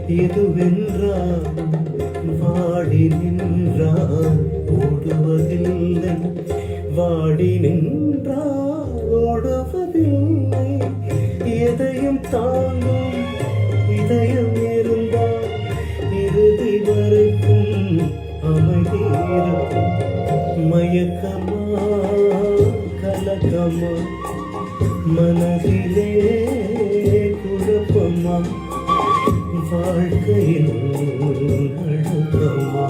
எதுவென்றால் வாடி நின்றால் ஓடுவதில்லை, வாடி நின்றால் ஓடுவதில்லை. எதையும் தாங்கும் இதயம் இருந்தால் இறுதி வரைக்கும் அமைதி இருக்கும். மயக்கமா கலக்கமா மனதிலே குழப்பமா வாழ்க்கையில் அழுத்தமா.